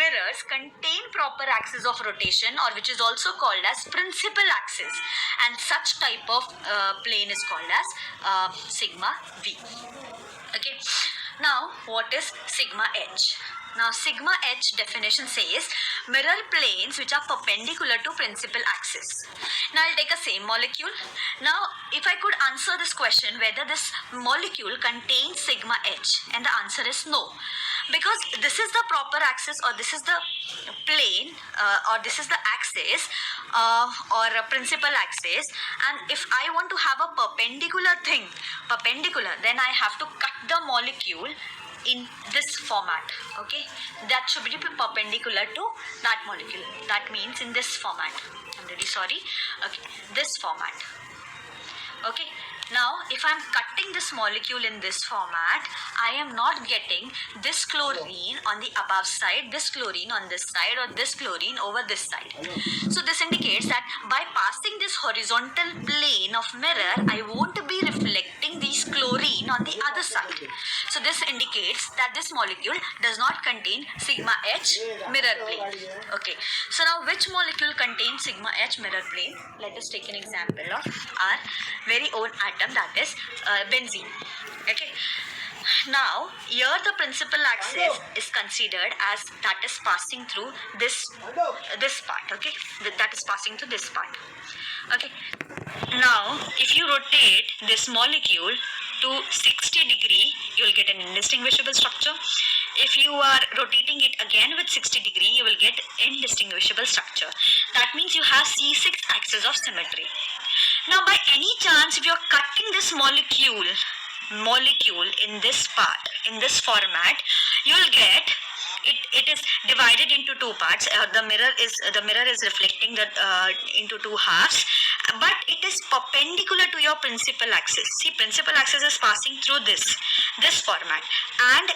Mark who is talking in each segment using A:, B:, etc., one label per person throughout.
A: mirrors contain proper axis of rotation, or which is also called as principal axis, and such type of plane is called as sigma V. Okay, now what is sigma H? Now sigma H definition says mirror planes which are perpendicular to principal axis. Now I'll take a same molecule. Now if I could answer this question whether this molecule contains sigma H, and the answer is no, because this is the proper axis, or this is the plane, or this is the axis, or a principal axis, and if I want to have a perpendicular, then I have to cut the molecule in this format. Okay, that should be perpendicular to that molecule. That means in this format. I'm really sorry. Okay, this format. Okay, now if I'm cutting this molecule in this format, I am not getting this chlorine on the above side, this chlorine on this side, or this chlorine over this side. So this indicates that by passing this horizontal plane of mirror, I won't be reflecting these chlorine on the other side. So this indicates that this molecule does not contain sigma H mirror plane. Okay, so now which molecule contains sigma H mirror plane? Let us take an example of our very own atom, that is benzene. Okay, now here the principal axis is considered as that is passing through this part. Okay, that is passing through this part. Okay, now if you rotate this molecule to 60 degree, you will get an indistinguishable structure. If you are rotating it again with 60 degree, you will get indistinguishable structure. That means you have C6 axis of symmetry. Now by any chance, if you are cutting this molecule in this part, in this format, you will get it is divided into two parts. The mirror is reflecting that into two halves, but it is perpendicular to your principal axis. See, principal axis is passing through this format, and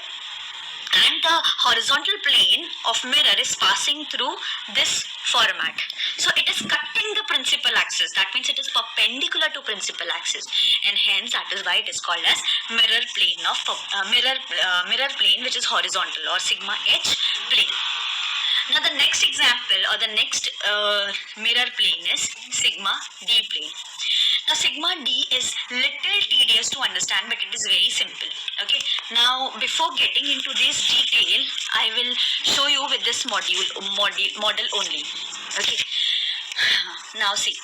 A: the horizontal plane of mirror is passing through this format. So it is cutting the principal axis. That means it is perpendicular to principal axis, and hence that is why it is called as mirror plane of mirror plane, which is horizontal, or sigma H plane. Now the next example, or the next mirror plane is sigma D plane. Now sigma D is little tedious to understand, but it is very simple. Okay, now before getting into this detail, I will show you with this model only. Okay, now see,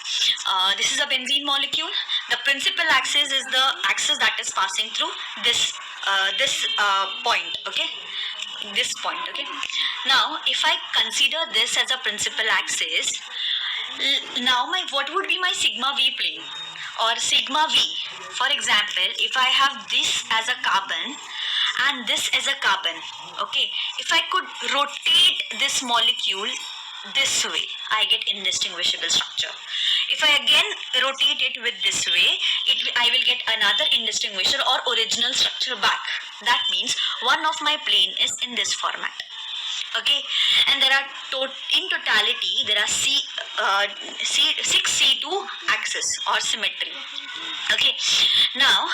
A: this is a benzene molecule. The principal axis is the axis that is passing through this point. Okay, this point. Okay, now if I consider this as a principal axis, now what would be my sigma V plane or sigma V? For example, if I have this as a carbon and this as a carbon, okay, if I could rotate this molecule this way, I get indistinguishable structure. If I again rotate it with this way, I will get another indistinguishable or original structure back. That means one of my plane is in this format. Okay, and there are in totality there are 6 C2 axis or symmetry. Okay, now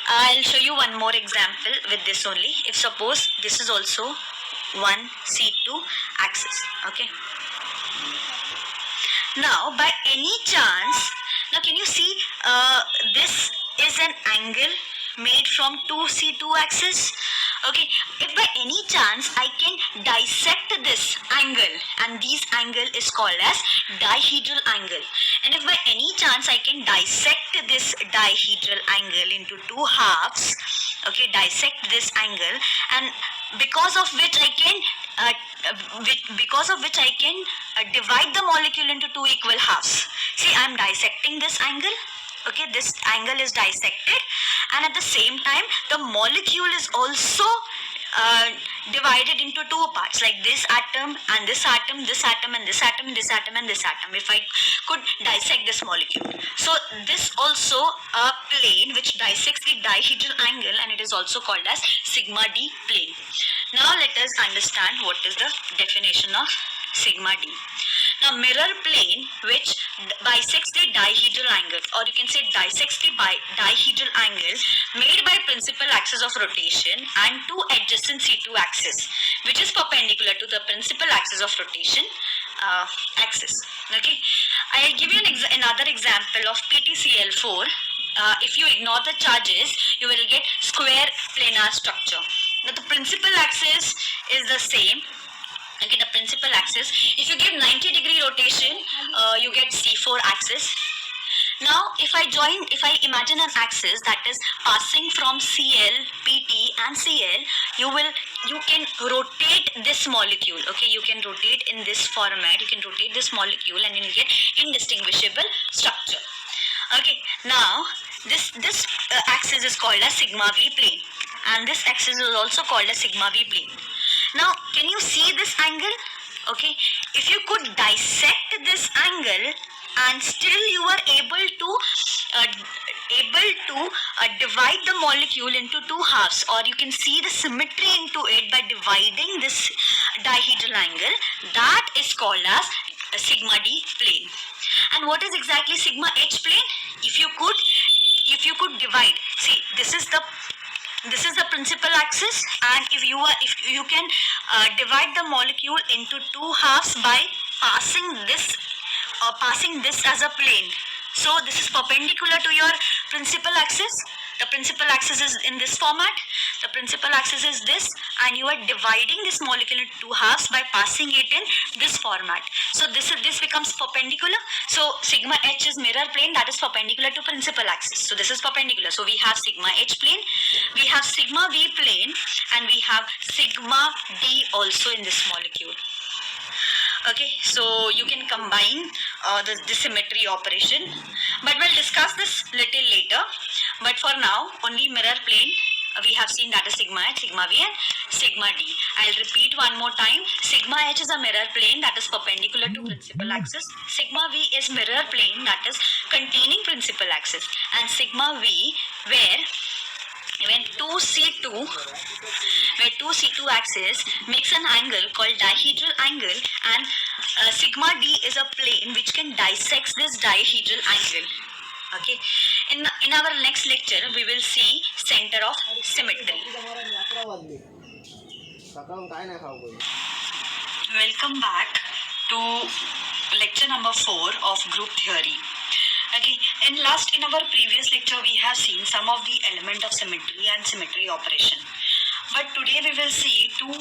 A: I'll show you one more example with this only. If suppose this is also one C2 axis. Okay, now by any chance, now can you see this is an angle made from two C2 axis? Okay, if by any chance I can dissect this angle, and this angle is called as dihedral angle, and if by any chance I can dissect this dihedral angle into two halves, okay, dissect this angle, and because of which I can divide the molecule into two equal halves. See, I am dissecting this angle. Okay, this angle is dissected, and at the same time the molecule is also divided into two parts, like this atom and this atom, this atom and this atom, this atom and this atom, if I could dissect this molecule. So this also a plane which dissects the dihedral angle, and it is also called as sigma D plane. Now let us understand what is the definition of sigma d. Now mirror plane which bisects the dihedral angle, or you can say dissects the dihedral angle made by principal axis of rotation and two adjacent C2 axis, which is perpendicular to the principal axis of rotation axis. Okay, I'll give you another example of PTCl4. If you ignore the charges, you will get square planar structure. Now the principal axis is the same. Okay, the principal axis. If you give 90-degree rotation, you get C4 axis. Now, if I imagine an axis that is passing from Cl, Pt and Cl, you can rotate this molecule. Okay, you can rotate in this format. You can rotate this molecule and you get indistinguishable structure. Okay, now this axis is called as sigma v plane, and this axis is also called as sigma v plane. Now, can you see this angle? Okay, if you could dissect this angle and still you are able to divide the molecule into two halves, or you can see the symmetry into it by dividing this dihedral angle, that is called as sigma d plane. And what is exactly sigma h plane? If you could divide, see, this is the principal axis, and if you can divide the molecule into two halves by passing this as a plane. So this is perpendicular to your principal axis. The principal axis is in this format. The principal axis is this, and you are dividing this molecule into two halves by passing it in this format. So this becomes perpendicular. So sigma h is mirror plane, that is perpendicular to principal axis. So this is perpendicular. So we have sigma h plane, we have sigma v plane, and we have sigma d also in this molecule. Okay, so you can combine the symmetry operation, but we'll discuss this little later. But for now, only mirror plane we have seen, that is sigma h, sigma v and sigma d. I'll repeat one more time. Sigma h is a mirror plane that is perpendicular to principal axis. Sigma v is mirror plane that is containing principal axis, and sigma v when 2C2 axis makes an angle called dihedral angle, and sigma d is a plane which can dissect this dihedral angle. Okay, in our next lecture we will see center of symmetry. Welcome back to lecture number 4 of group theory. Okay, in our previous lecture we have seen some of the element of symmetry and symmetry operation, but today we will see two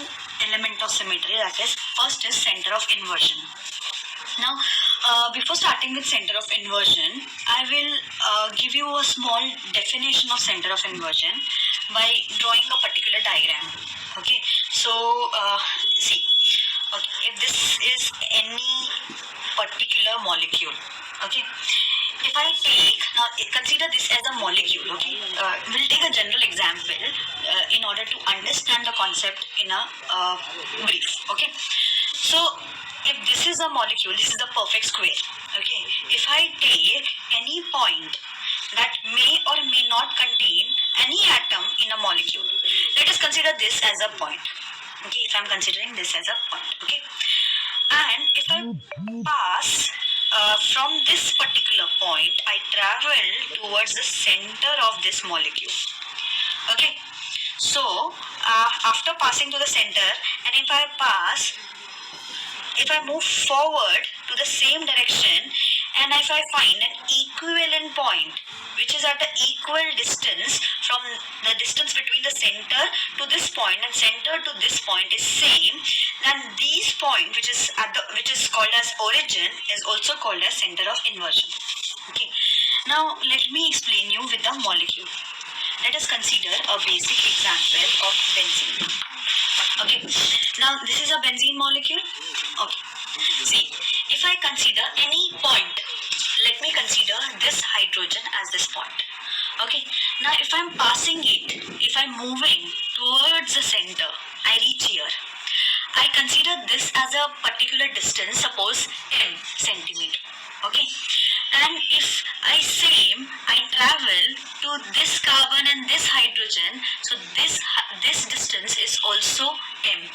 A: element of symmetry, that is, first is center of inversion. Now before starting with center of inversion, I will give you a small definition of center of inversion by drawing a particular diagram. Okay, so see, okay, if this is any particular molecule, okay, if I take, now consider this as a molecule, okay, we'll take a general example in order to understand the concept in a brief, okay. So if this is a molecule, this is the perfect square, okay. If I take any point that may or may not contain any atom in a molecule, let us consider this as a point, okay, if I'm considering this as a point, okay, and if I pass from this particular point, I travel towards the center of this molecule. Okay, so after passing to the center, and if I move forward to the same direction, and if I find an equivalent point which is at the equal distance from the distance between the center to this point, and center to this point is same, then this point which is called as origin is also called as center of inversion. Okay, now let me explain you with the molecule. Let us consider a basic example of benzene. Okay, now this is a benzene molecule. Okay, see, if I consider any point, let me consider this hydrogen as this point. Okay, now if I'm passing it, if I'm moving towards the center, I reach here. I consider this as a particular distance, suppose m centimeter. Okay, and if I travel to this carbon and this hydrogen, so this distance is also m.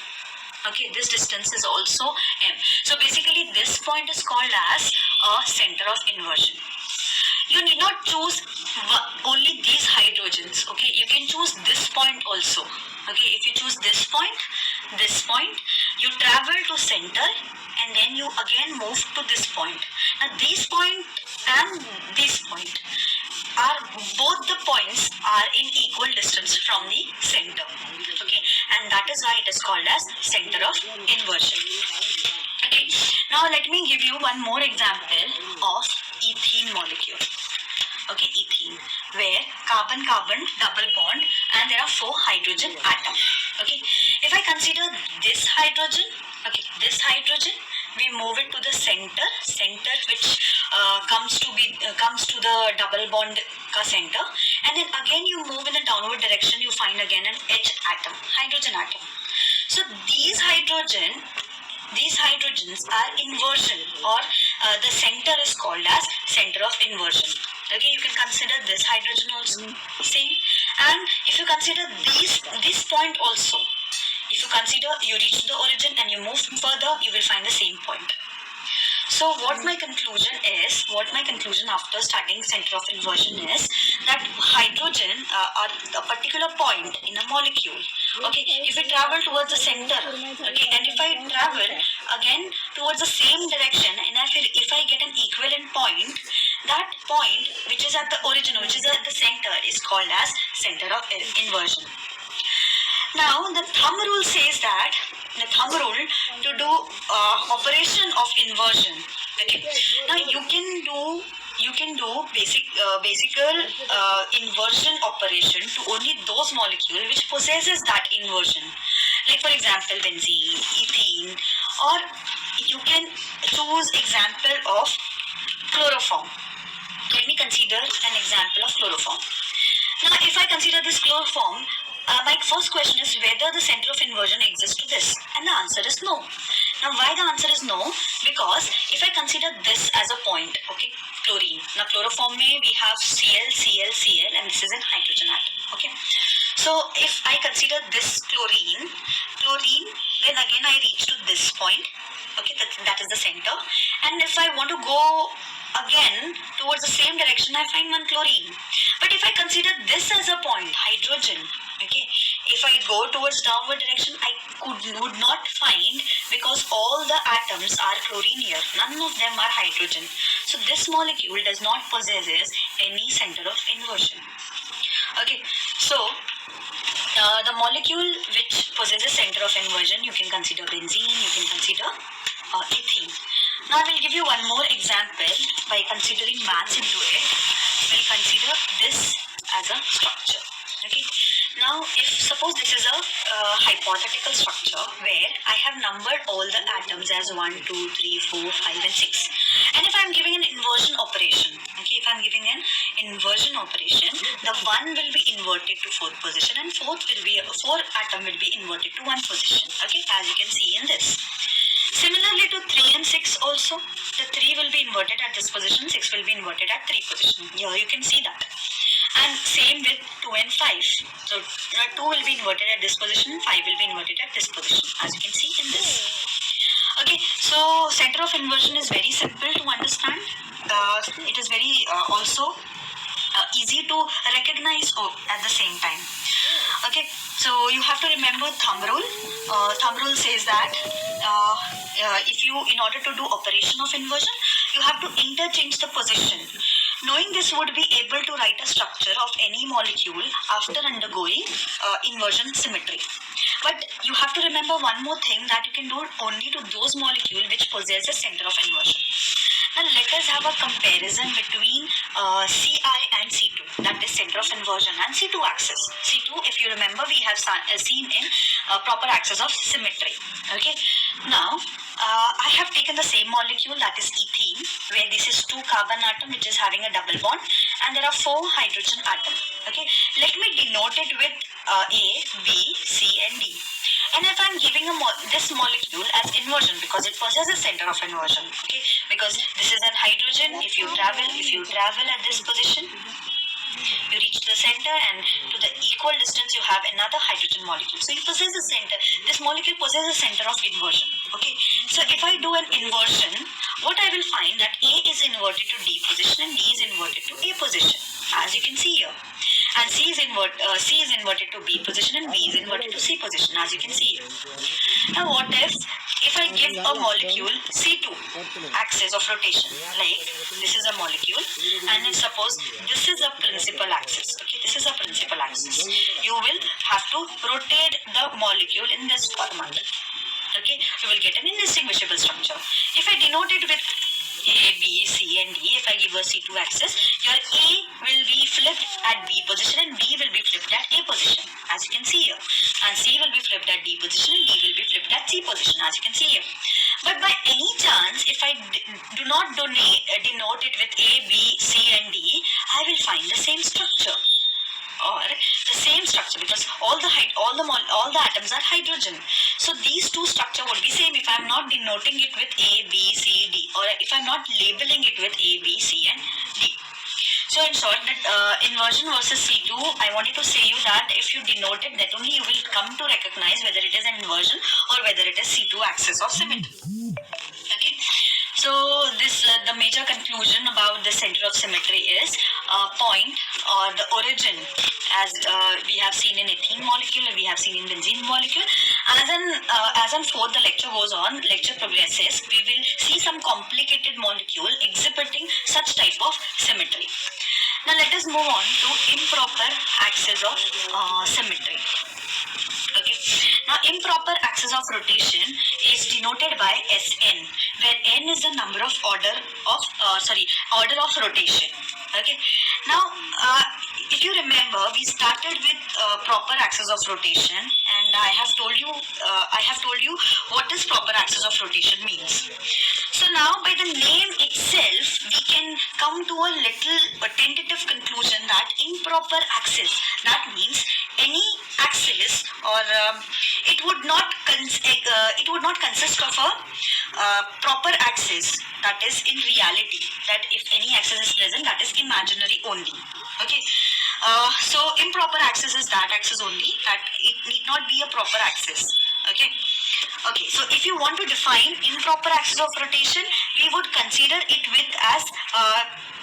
A: Okay, this distance is also m. So basically this point is called as a center of inversion. You need not choose only these hydrogens. Okay, you can choose this point also. Okay, if you choose this point, you travel to center and then you again move to this point. Now this point and this point are both the points are in equal distance from the center. Okay, and that is why it is called as center of inversion. Okay, now let me give you one more example of ethene molecule. Okay, ethene, where carbon-carbon double bond and there are 4 hydrogen atoms. Okay, if I consider this hydrogen, we move it to the center which comes to the double bond center, and then again you move in the downward direction, you find again an hydrogen atom. So these hydrogens are inversion, or the center is called as center of inversion. Okay, you can consider this hydrogen also same, and if you consider this point also, if you consider you reach the origin and you move further, you will find the same point. So what my conclusion after studying center of inversion is that hydrogen or a particular point in a molecule, okay, if it travel towards the center, okay, and if I travel again towards the same direction, and if I get an equivalent point, that point which is at the origin, which is at the center, is called as center of inversion. Now the thumb rule says that to do operation of inversion. Okay. Now you can do basic inversion operation to only those molecules which possesses that inversion. Like for example benzene, ethene, or you can choose example of chloroform. Let me consider an example of chloroform. Now if I consider this chloroform, my first question is whether the center of inversion exists to this, and the answer is no. Now why the answer is no? Because if I consider this as a point, okay, chlorine. Now chloroform may we have Cl, and this is an hydrogen atom. Okay, so if I consider this chlorine, then again I reach to this point. Okay, that is the center. And if I want to go again towards the same direction, I find one chlorine. But if I consider this as a point, hydrogen, okay, if I go towards downward direction, I would not find, because all the atoms are chlorine here. None of them are hydrogen. So this molecule does not possess any center of inversion. Okay, so the molecule which possesses center of inversion, you can consider benzene, you can consider ethene. Now I will give you one more example by considering maths into it. We'll consider this as a structure. Okay. Now, if suppose this is a hypothetical structure where I have numbered all the atoms as 1, 2, 3, 4, 5, and 6, and if I'm giving an inversion operation, okay, if I'm giving an inversion operation, the 1 will be inverted to 4th position, and 4 atom will be inverted to 1 position. Okay, as you can see in this. Similarly to 3 and 6 also, the 3 will be inverted at this position, 6 will be inverted at 3 position. Here you can see that. And same with 2 and 5. So 2 will be inverted at this position, 5 will be inverted at this position, as you can see in this. Okay, so center of inversion is very simple to understand. It is very also easy to recognize at the same time. Okay, so you have to remember thumb rule. Thumb rule says that in order to do operation of inversion, you have to interchange the position. Knowing this would be able to write a structure of any molecule after undergoing inversion symmetry. But you have to remember one more thing, that you can do it only to those molecules which possess a center of inversion. Now let us have a comparison between Ci and C2, that is center of inversion, and C2 axis. C2, if you remember, we have seen in proper axis of symmetry. Okay. Now I have taken the same molecule, that is ethene, where this is 2 carbon atom which is having a double bond, and there are 4 hydrogen atom. Okay. Let me denote it with A, B, C, and D. And if I'm giving this molecule as inversion, because it possesses center of inversion, okay, because this is an hydrogen, if you travel at this position, You reach the center, and to the equal distance you have another hydrogen molecule. So you possess the center. This molecule possesses a center of inversion. Okay. So if I do an inversion, what I will find that A is inverted to D position and D is inverted to A position, as you can see here. And C is inverted to B position and B is inverted to C position, as you can see here. Now what if I give a molecule C2 axis of rotation, like this is a molecule, and then suppose this is a principal axis. Okay, this is a principal axis. You will have to rotate the molecule in this format. Okay, you will get an indistinguishable structure. If I denote it with A, B, C and D, if I give a C2 axis, your A will be flipped at B position and B will be flipped at A position, as you can see here. And C will be flipped at D position and D will be flipped at C position, as you can see here. But by any chance, if I do not denote it with A, B, C and D, I will find the same structure. Or the same structure, because all the atoms are hydrogen. So these two structure would be same if I am not denoting it with A, B, C, D, or if I am not labeling it with A, B, C and D. So in short, that inversion versus C2, I wanted to say you that if you denote it, that only you will come to recognize whether it is an inversion or whether it is C2 axis of symmetry. Okay. So this the major conclusion about the center of symmetry is point or the origin, as we have seen in ethene molecule and we have seen in benzene molecule. As the lecture goes on, lecture progresses, we will see some complicated molecule exhibiting such type of symmetry. Now let us move on to improper axis of symmetry. Okay. Now improper axis of rotation is denoted by Sn, where n is the number of order of rotation. Okay. Now if you remember, we started with proper axis of rotation, and I have told you what is proper axis of rotation means. So now by the name itself, we can come to a little tentative conclusion that improper axis, that means any axis, or it would not consist of a proper axis, that is in reality, that if any axis is present, that is imaginary only. Okay. So improper axis is that axis only, that it need not be a proper axis. Okay. Okay, so if you want to define improper axis of rotation, we would consider it with as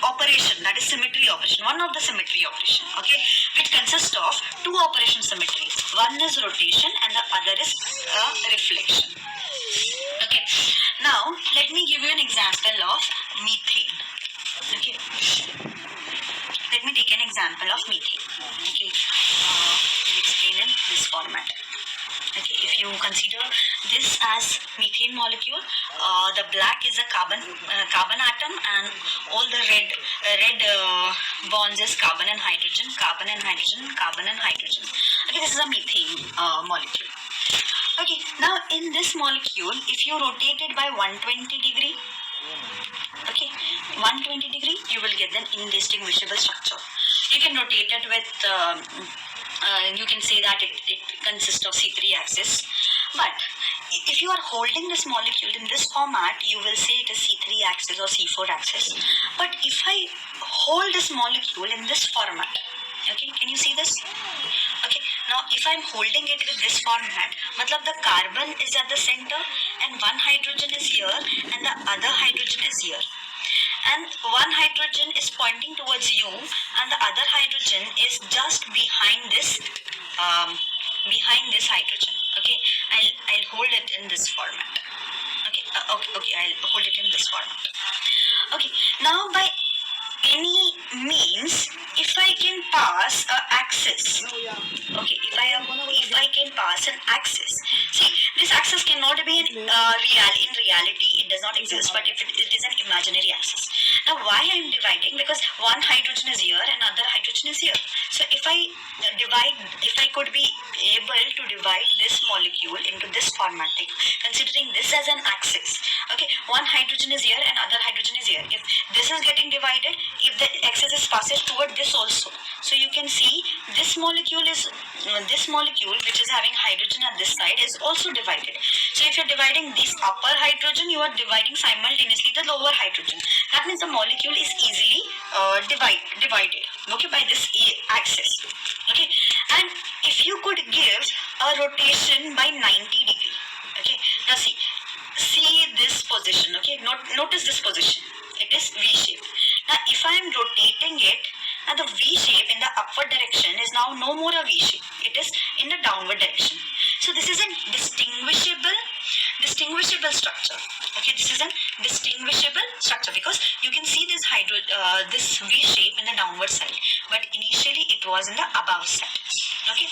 A: operation, that is symmetry operation, one of the symmetry operation, okay, which consists of two operation symmetries. One is rotation and the other is reflection. Okay, now let me give you an example of methane. Okay, let me take an example of methane. Okay, I'll explain in this format. Okay, if you consider this as methane molecule, the black is a carbon atom, and all the red bonds is carbon and hydrogen, carbon and hydrogen, carbon and hydrogen. Okay, this is a methane molecule. Okay, now in this molecule, if you rotate it by 120 degree, okay, 120 degree, you will get an indistinguishable structure. You can rotate it with you can say that it consists of C3 axis, but if you are holding this molecule in this format, you will say it is C3 axis or C4 axis. But if I hold this molecule in this format, okay, can you see this? Okay, now if I'm holding it with this format, matlab the carbon is at the center and one hydrogen is here and the other hydrogen is here. And one hydrogen is pointing towards you and the other hydrogen is just behind this hydrogen. Okay, I'll hold it in this format. Okay, okay, I'll hold it in this format. Okay, now by any means, if I can pass an axis, okay, if I can pass an axis, see, this axis cannot be in reality, it does not exist, but if it is an imaginary axis. Now why I am dividing? Because one hydrogen is here and other hydrogen is here. So if I could be able to divide this molecule into this format, considering this as an axis, okay, one hydrogen is here and other hydrogen is here. If this is getting divided, if the axis is passes toward this also, so you can see this molecule which is having hydrogen at this side is also divided. So if you're dividing this upper hydrogen, you are dividing simultaneously the lower hydrogen. That means the molecule is easily divided. okay, by this axis, okay. And if you could give a rotation by 90 degree, okay, now see this position, okay, notice this position, it is V shape. Now if I am rotating it, now the V shape in the upward direction is now no more a V shape, it is in the downward direction. So this is a distinguishable structure, okay, this is a distinguishable structure because you can see this this V shape in the downward side, but initially it was in the above side, okay.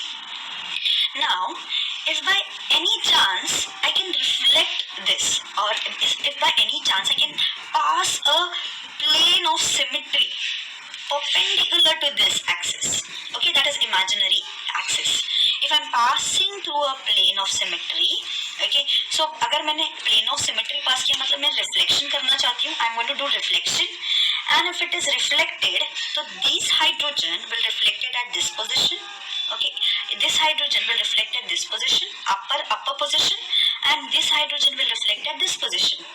A: Now, if by any chance I can reflect this, or if by any chance I can pass a plane of symmetry perpendicular to this axis, okay, that is imaginary axis. If I'm passing through a plane of symmetry, okay, so अगर मैंने plane of symmetry pass किया मतलब मैं reflection करना चाहती हूँ, I'm going to do reflection, and if it is reflected, so these hydrogen will reflect it at this position, okay, this hydrogen will reflect at this position, upper position, and this hydrogen will reflect at this position,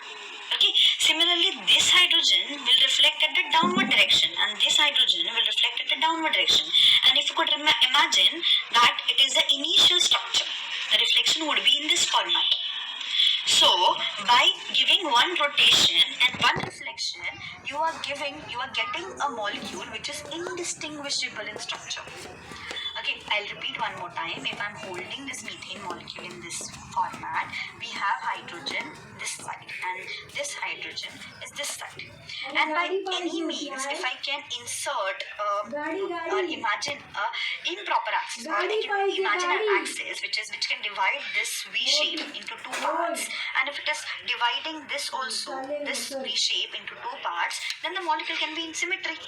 A: okay. Similarly, this hydrogen will reflect at the downward direction, and this hydrogen will reflect at the downward direction. And if you could imagine that it is the initial structure, the reflection would be in this format. So by giving one rotation and one reflection, you are getting a molecule which is indistinguishable in structure. Okay, I'll repeat one more time. If I'm holding this methane molecule in this format, we have hydrogen this side and this hydrogen is this side. And by any means, if I can insert or imagine a improper axis, or I can imagine an axis which can divide this V shape into two parts, and if it is dividing this also, this V shape into two parts, then the molecule can be in symmetry,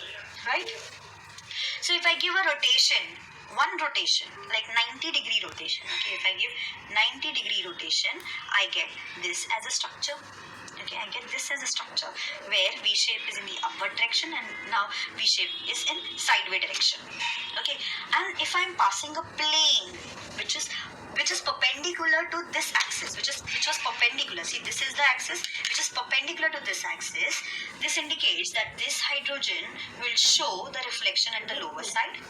A: right? So if I give a rotation, one rotation, like 90-degree rotation, okay, if I give 90-degree rotation, I get this as a structure. Okay, I get this as a structure where V shape is in the upward direction and now V shape is in sideway direction. Okay, and if I'm passing a plane which is perpendicular to this axis, which was perpendicular. See, this is the axis which is perpendicular to this axis. This indicates that this hydrogen will show the reflection at the lower side.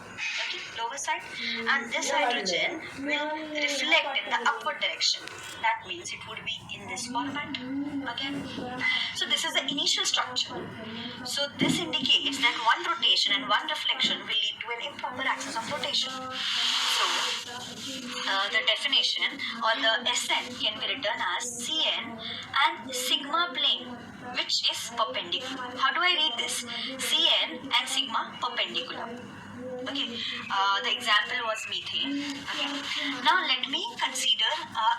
A: Okay, lower side, and this hydrogen will reflect in the upward direction. That means it would be in this format again. So this is the initial structure. So this indicates that one rotation and one reflection will lead to an improper axis of rotation. So the definition or the SN can be written as Cn and sigma plane, which is perpendicular. How do I read this? Cn and sigma perpendicular. Okay, the example was methane. Okay, now let me consider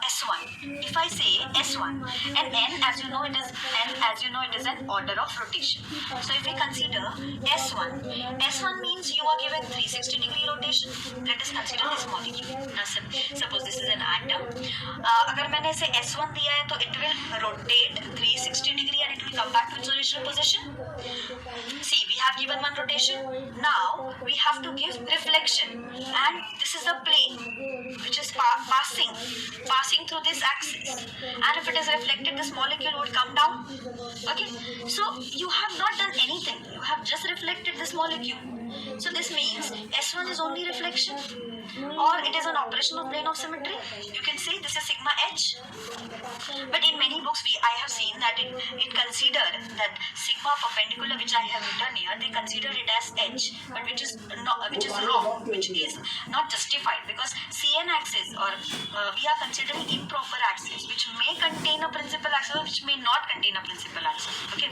A: S1. If I say S1 and N, as you know it is an order of rotation. So if we consider S1 means you are given 360-degree rotation. Let us consider this molecule. Now suppose this is an atom. अगर मैंने इसे S1 दिया है तो it will rotate 360 degree and it will come back to its original position. See, we have given one rotation. Now we have to give reflection, and this is the plane which is passing through this axis, and if it is reflected, this molecule would come down. Okay, so you have not done anything, you have just reflected this molecule. So this means S1 is only reflection, or it is an operational plane of symmetry. You can say this is sigma H, but in many books I have seen that it considered that sigma perpendicular, which I have written here, they consider it as H, but which is wrong, which is not justified, because Cn axis, or we are considering improper axis, which may contain a principal axis or which may not contain a principal axis. Okay,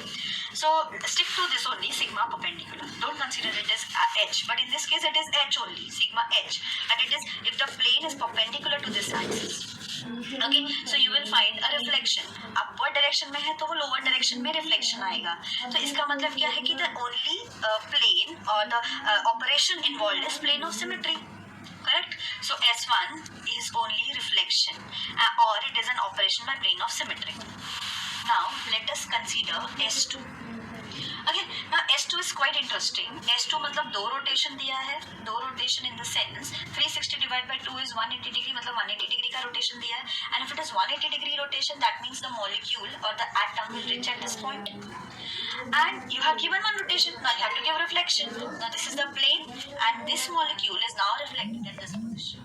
A: so stick to this only, sigma perpendicular. Don't consider it as H, but in this case it is H only, sigma H, and it is if the plane is perpendicular to this axis. Okay, so you will find a reflection. Upward direction में है तो वो lower direction में reflection आएगा. तो इसका मतलब क्या है कि the only plane or the operation involved is plane of symmetry. Correct? So S1 is only reflection, or it is an operation by plane of symmetry. Now let us consider S2. Okay, now S2 is quite interesting. S2 मतलब दो rotation दिया है, दो rotation in the sense 360 divided by 2 is 180 degree, मतलब 180 degree का rotation दिया है, and if it is 180 degree rotation, that means the molecule or the atom will reach at this point. and you have given one rotation. Now you have to give reflection. Now this is the plane, and this molecule is now reflected in this position.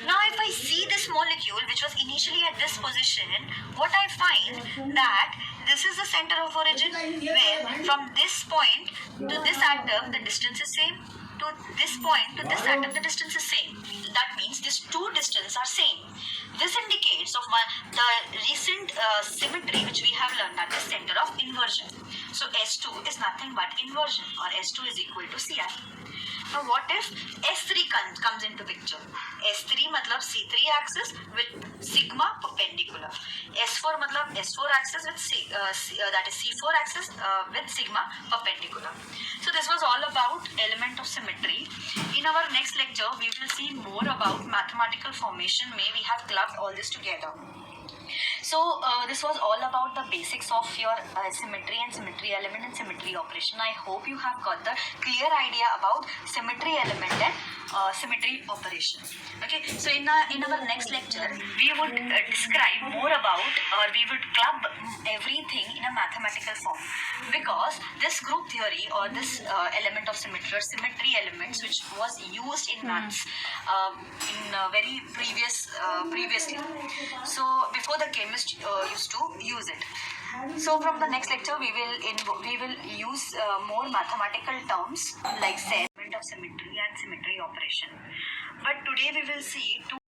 A: Now if I see this molecule which was initially at this position, what I find that this is the center of origin, where from this point to this atom the distance is same, to this point to this atom the distance is same. That means these two distances are same. This indicates of the recent symmetry which we have learned, that is center of inversion. So S2 is nothing but inversion, or S2 is equal to Ci. Now what if S3 comes into picture? S3 matlab C3 axis with sigma perpendicular. S4 matlab S4 axis with that is C4 axis with sigma perpendicular. So this was all about element of symmetry. In our next lecture, we will see more about mathematical formation. May we have clubbed all this together. So this was all about the basics of your symmetry and symmetry element and symmetry operation. I hope you have got the clear idea about symmetry element and symmetry operation. Okay, so in our next lecture, we would describe more about, or we would club everything in a mathematical form, because this group theory or this element of symmetry or symmetry elements which was used in maths in very previously. So before the chemist used to use it. So from the next lecture we will use more mathematical terms like element of symmetry and symmetry operation. But today we will see two